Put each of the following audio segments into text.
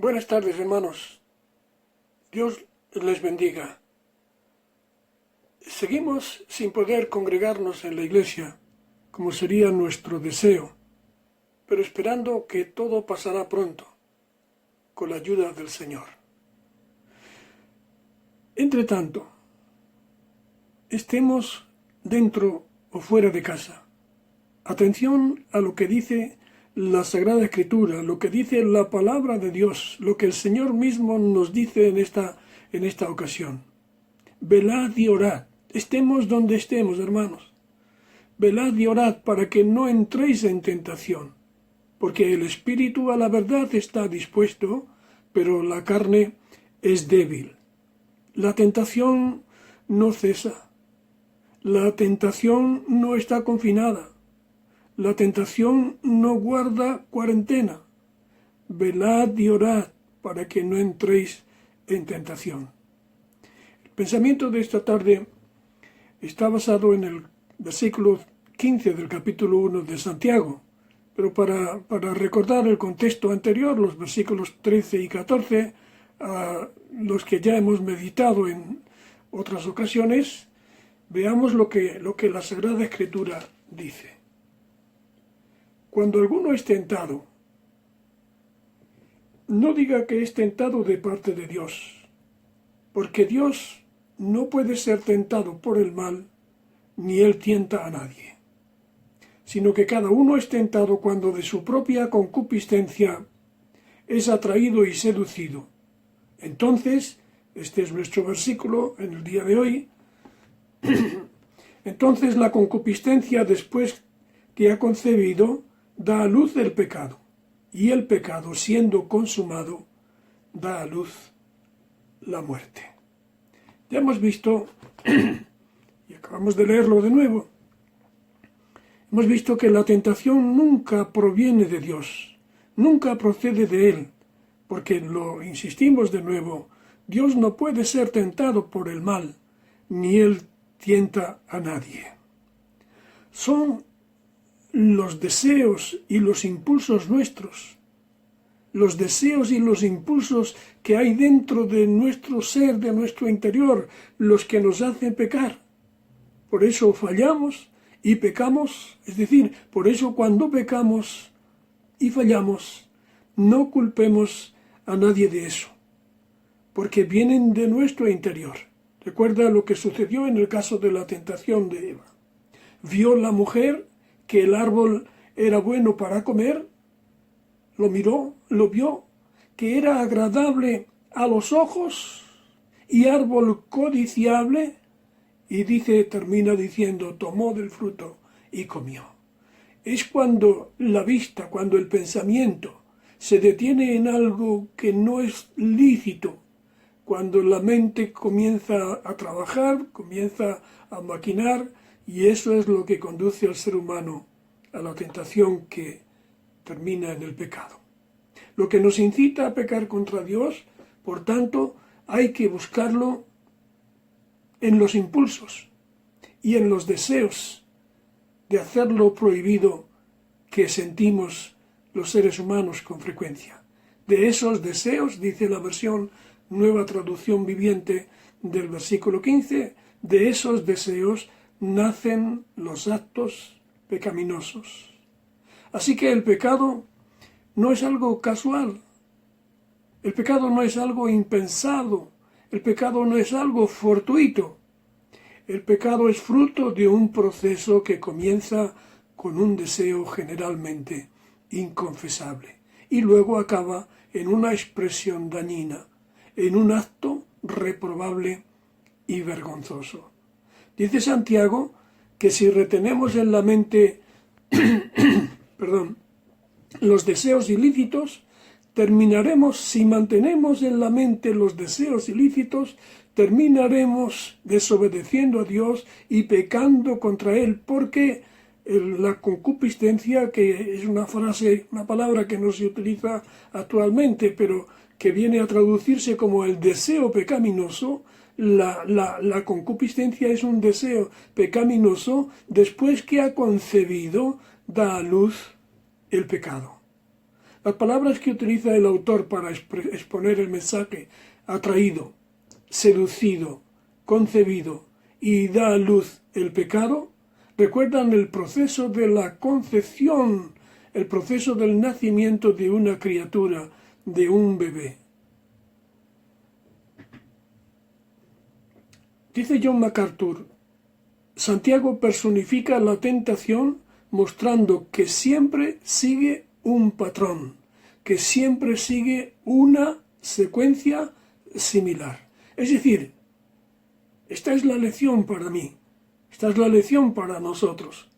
Buenas tardes, hermanos. Dios les bendiga. Seguimos sin poder congregarnos en la iglesia, como sería nuestro deseo, pero esperando que todo pasará pronto, con la ayuda del Señor. Entre tanto, estemos dentro o fuera de casa. Atención a lo que dice la Sagrada Escritura, lo que dice la palabra de Dios, lo que el Señor mismo nos dice en esta ocasión. Velad y orad, estemos donde estemos, hermanos. Velad y orad para que no entréis en tentación, porque el espíritu a la verdad está dispuesto, pero la carne es débil. La tentación no cesa. La tentación no está confinada. La tentación no guarda cuarentena. Velad y orad para que no entréis en tentación. El pensamiento de esta tarde está basado en el versículo 15 del capítulo 1 de Santiago, pero para recordar el contexto anterior, los versículos 13 y 14, a los que ya hemos meditado en otras ocasiones, veamos lo que la Sagrada Escritura dice. Cuando alguno es tentado, no diga que es tentado de parte de Dios, porque Dios no puede ser tentado por el mal, ni Él tienta a nadie, sino que cada uno es tentado cuando de su propia concupiscencia es atraído y seducido. Entonces, este es nuestro versículo en el día de hoy, entonces la concupiscencia después que ha concebido da a luz el pecado, y el pecado, siendo consumado, da a luz la muerte. Ya hemos visto, y acabamos de leerlo de nuevo, hemos visto que la tentación nunca proviene de Dios, nunca procede de Él, porque lo insistimos de nuevo, Dios no puede ser tentado por el mal, ni Él tienta a nadie. Son los deseos y los impulsos nuestros, los deseos y los impulsos que hay dentro de nuestro ser, de nuestro interior, los que nos hacen pecar. Por eso fallamos y pecamos, es decir, por eso cuando pecamos y fallamos, no culpemos a nadie de eso, porque vienen de nuestro interior. Recuerda lo que sucedió en el caso de la tentación de Eva. Vio la mujer que el árbol era bueno para comer, lo miró, lo vio, que era agradable a los ojos y árbol codiciable, y termina diciendo, tomó del fruto y comió. Es cuando la vista, cuando el pensamiento se detiene en algo que no es lícito, cuando la mente comienza a trabajar, comienza a maquinar, y eso es lo que conduce al ser humano a la tentación que termina en el pecado. Lo que nos incita a pecar contra Dios, por tanto, hay que buscarlo en los impulsos y en los deseos de hacer lo prohibido que sentimos los seres humanos con frecuencia. De esos deseos, dice la versión Nueva Traducción Viviente del versículo 15, de esos deseos nacen los actos pecaminosos. Así que el pecado no es algo casual, el pecado no es algo impensado, el pecado no es algo fortuito, el pecado es fruto de un proceso que comienza con un deseo generalmente inconfesable y luego acaba en una expresión dañina, en un acto reprobable y vergonzoso. Dice Santiago que si retenemos en la mente los deseos ilícitos, si mantenemos en la mente los deseos ilícitos, terminaremos desobedeciendo a Dios y pecando contra Él, porque la concupiscencia, que es una palabra que no se utiliza actualmente, pero que viene a traducirse como el deseo pecaminoso, la concupiscencia es un deseo pecaminoso después que ha concebido, da a luz el pecado. Las palabras que utiliza el autor para exponer el mensaje: atraído, seducido, concebido y da a luz el pecado, recuerdan el proceso de la concepción, el proceso del nacimiento de una criatura, de un bebé. Dice John MacArthur: Santiago personifica la tentación mostrando que siempre sigue un patrón, que siempre sigue una secuencia similar. Es decir, esta es la lección para mí, esta es la lección para nosotros,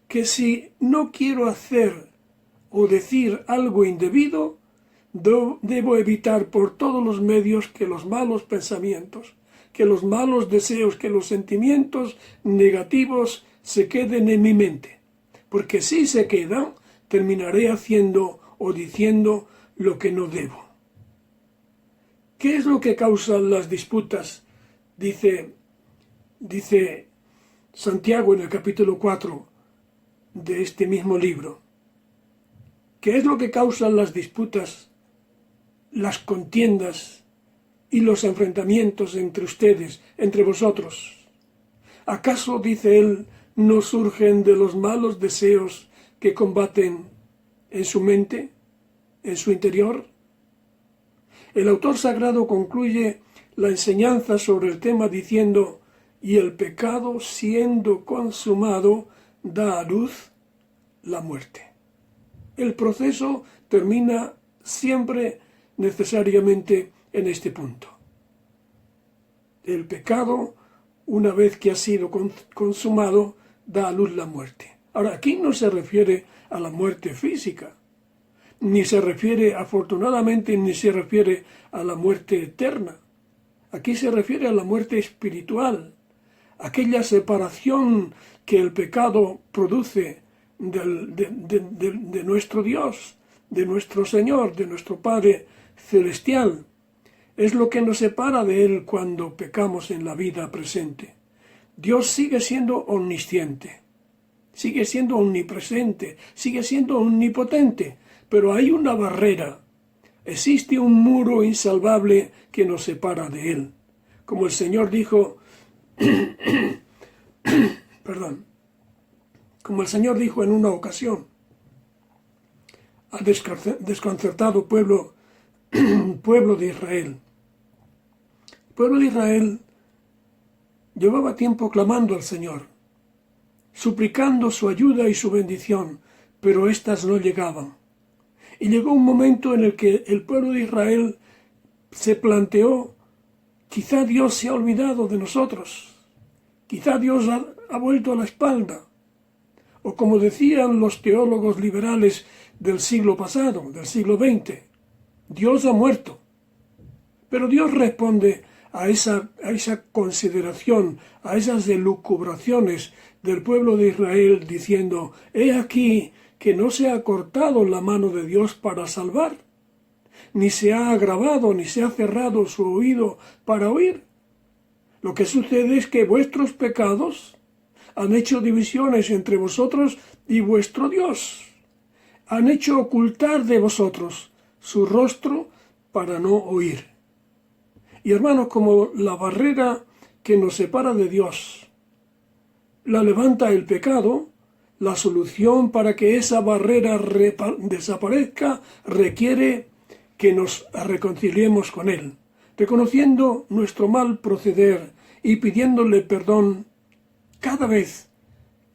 que si no quiero hacer o decir algo indebido, debo evitar por todos los medios que los malos pensamientos, que los malos deseos, que los sentimientos negativos se queden en mi mente. Porque si se quedan, terminaré haciendo o diciendo lo que no debo. ¿Qué es lo que causan las disputas? Dice Santiago en el capítulo 4 de este mismo libro. ¿Qué es lo que causan las disputas, las contiendas y los enfrentamientos entre ustedes, entre vosotros? ¿Acaso, dice él, no surgen de los malos deseos que combaten en su mente, en su interior? El autor sagrado concluye la enseñanza sobre el tema diciendo: y el pecado, siendo consumado, da a luz la muerte. El proceso termina siempre necesariamente en este punto. El pecado, una vez que ha sido consumado, da a luz la muerte. Ahora, aquí no se refiere a la muerte física, ni se refiere, afortunadamente, ni se refiere a la muerte eterna. Aquí se refiere a la muerte espiritual, aquella separación que el pecado produce de nuestro Dios, de nuestro Señor, de nuestro Padre Celestial. Es lo que nos separa de Él cuando pecamos en la vida presente. Dios sigue siendo omnisciente, sigue siendo omnipresente, sigue siendo omnipotente, pero hay una barrera. Existe un muro insalvable que nos separa de Él. Como el Señor dijo, como el Señor dijo en una ocasión al desconcertado pueblo de Israel. El pueblo de Israel llevaba tiempo clamando al Señor, suplicando su ayuda y su bendición, pero éstas no llegaban. Y llegó un momento en el que el pueblo de Israel se planteó: quizá Dios se ha olvidado de nosotros, quizá Dios ha vuelto a la espalda. O como decían los teólogos liberales del siglo pasado, del siglo XX, Dios ha muerto. Pero Dios responde a esa consideración, a esas elucubraciones del pueblo de Israel, diciendo: he aquí que no se ha cortado la mano de Dios para salvar, ni se ha agravado, ni se ha cerrado su oído para oír. Lo que sucede es que vuestros pecados han hecho divisiones entre vosotros y vuestro Dios. Han hecho ocultar de vosotros su rostro para no oír. Y hermanos, como la barrera que nos separa de Dios la levanta el pecado, la solución para que esa barrera desaparezca requiere que nos reconciliemos con Él, reconociendo nuestro mal proceder y pidiéndole perdón cada vez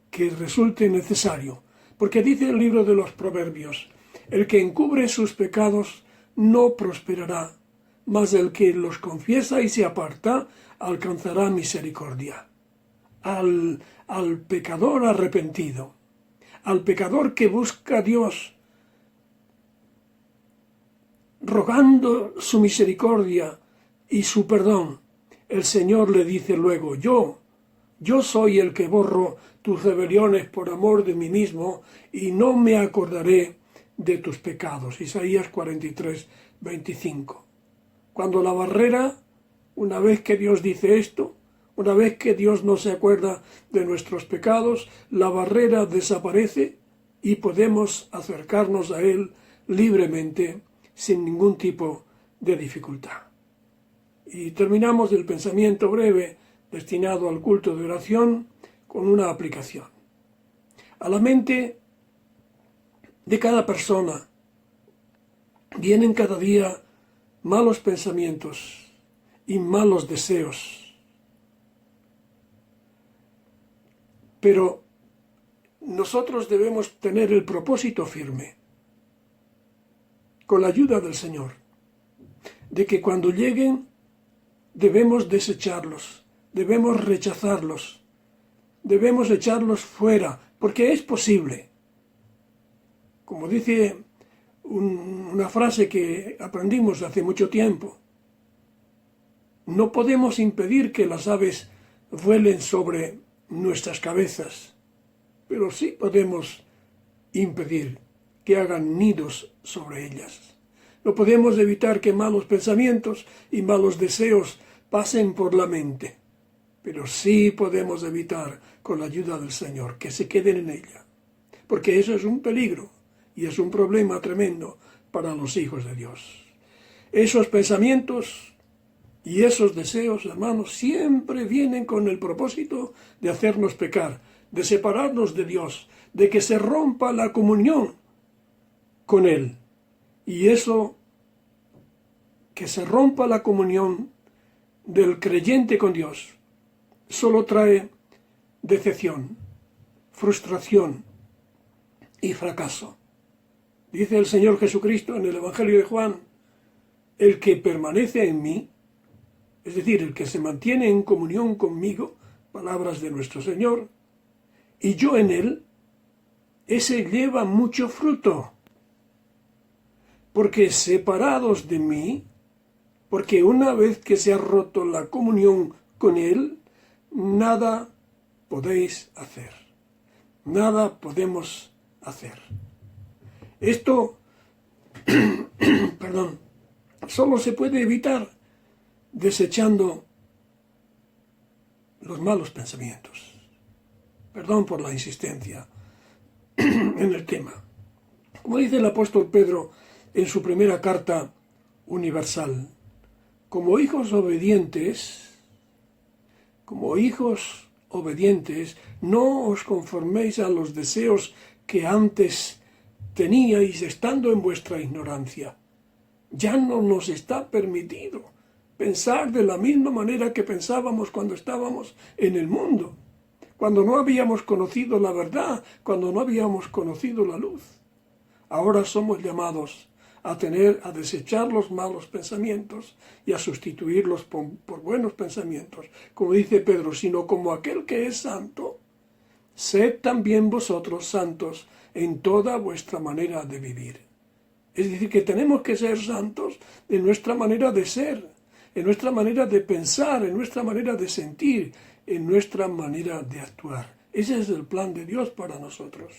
que resulte necesario. Porque dice el libro de los Proverbios: el que encubre sus pecados no prosperará, mas el que los confiesa y se aparta alcanzará misericordia. Al pecador arrepentido, al pecador que busca a Dios, rogando su misericordia y su perdón, el Señor le dice luego: yo soy el que borro tus rebeliones por amor de mí mismo, y no me acordaré de tus pecados. Isaías 43, 25. Cuando la barrera, una vez que Dios dice esto, una vez que Dios no se acuerda de nuestros pecados, la barrera desaparece y podemos acercarnos a Él libremente, sin ningún tipo de dificultad. Y terminamos el pensamiento breve destinado al culto de oración con una aplicación. A la mente de cada persona vienen cada día malos pensamientos y malos deseos. Pero nosotros debemos tener el propósito firme, con la ayuda del Señor, de que cuando lleguen debemos desecharlos, debemos rechazarlos, debemos echarlos fuera, porque es posible. Como dice una frase que aprendimos hace mucho tiempo, no podemos impedir que las aves vuelen sobre nuestras cabezas, pero sí podemos impedir que hagan nidos sobre ellas. No podemos evitar que malos pensamientos y malos deseos pasen por la mente, pero sí podemos evitar, con la ayuda del Señor, que se queden en ella, porque eso es un peligro y es un problema tremendo para los hijos de Dios. Esos pensamientos y esos deseos, hermanos, siempre vienen con el propósito de hacernos pecar, de separarnos de Dios, de que se rompa la comunión con Él. Y eso, que se rompa la comunión del creyente con Dios, solo trae decepción, frustración y fracaso. Dice el Señor Jesucristo en el Evangelio de Juan: el que permanece en mí, es decir, el que se mantiene en comunión conmigo, palabras de nuestro Señor, y yo en él, ese lleva mucho fruto. Porque separados de mí, porque una vez que se ha roto la comunión con él, nada podéis hacer. Nada podemos hacer. Esto, solo se puede evitar desechando los malos pensamientos. Perdón por la insistencia en el tema. Como dice el apóstol Pedro en su primera carta universal, como hijos obedientes, no os conforméis a los deseos que antes teníais estando en vuestra ignorancia. Ya no nos está permitido pensar de la misma manera que pensábamos cuando estábamos en el mundo, cuando no habíamos conocido la verdad, cuando no habíamos conocido la luz. Ahora somos llamados a desechar los malos pensamientos y a sustituirlos por buenos pensamientos. Como dice Pedro, sino como aquel que es santo, sed también vosotros santos en toda vuestra manera de vivir. Es decir, que tenemos que ser santos en nuestra manera de ser, en nuestra manera de pensar, en nuestra manera de sentir, en nuestra manera de actuar. Ese es el plan de Dios para nosotros.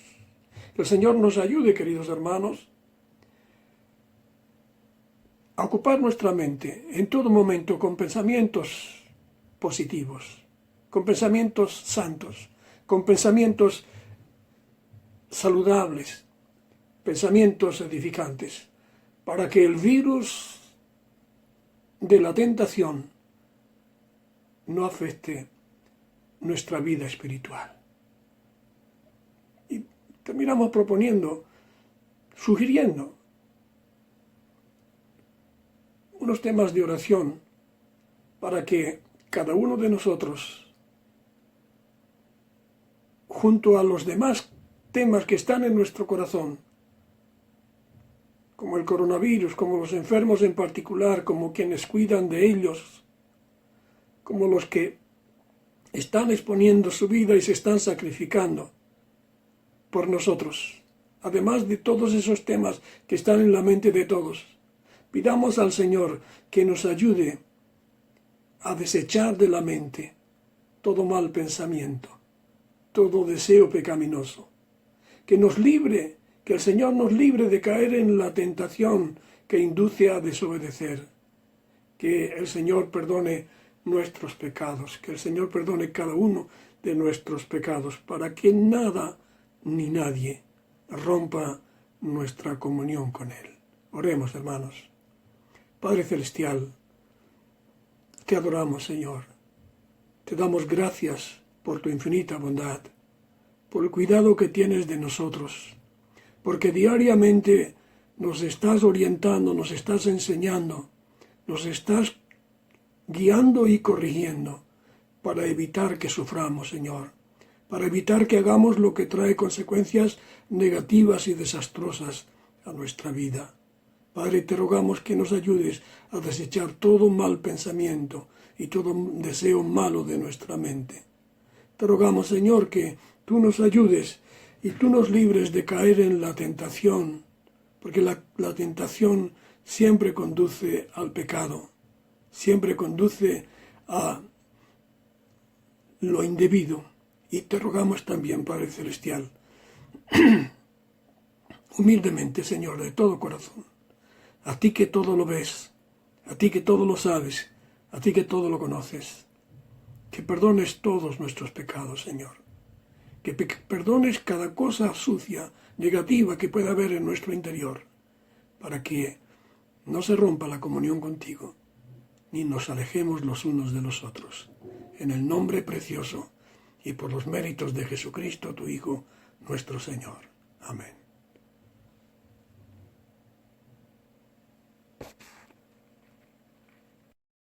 Que el Señor nos ayude, queridos hermanos, a ocupar nuestra mente en todo momento con pensamientos positivos, con pensamientos santos, con pensamientos saludables, pensamientos edificantes, para que el virus de la tentación no afecte nuestra vida espiritual. Y terminamos sugiriendo unos temas de oración para que cada uno de nosotros, junto a los demás temas que están en nuestro corazón, como el coronavirus, como los enfermos en particular, como quienes cuidan de ellos, como los que están exponiendo su vida y se están sacrificando por nosotros, además de todos esos temas que están en la mente de todos, pidamos al Señor que nos ayude a desechar de la mente todo mal pensamiento, todo deseo pecaminoso, que el Señor nos libre de caer en la tentación que induce a desobedecer, que el Señor perdone nuestros pecados, que el Señor perdone cada uno de nuestros pecados, para que nada ni nadie rompa nuestra comunión con Él. Oremos, hermanos. Padre Celestial, te adoramos, Señor. Te damos gracias por tu infinita bondad, por el cuidado que tienes de nosotros, porque diariamente nos estás orientando, nos estás enseñando, nos estás guiando y corrigiendo para evitar que suframos, Señor, para evitar que hagamos lo que trae consecuencias negativas y desastrosas a nuestra vida. Padre, te rogamos que nos ayudes a desechar todo mal pensamiento y todo deseo malo de nuestra mente. Te rogamos, Señor, que tú nos ayudes y tú nos libres de caer en la tentación, porque la tentación siempre conduce al pecado, siempre conduce a lo indebido. Y te rogamos también, Padre Celestial, humildemente, Señor, de todo corazón, a ti que todo lo ves, a ti que todo lo sabes, a ti que todo lo conoces, que perdones todos nuestros pecados, Señor, que perdones cada cosa sucia, negativa que pueda haber en nuestro interior, para que no se rompa la comunión contigo, ni nos alejemos los unos de los otros. En el nombre precioso y por los méritos de Jesucristo, tu Hijo, nuestro Señor. Amén.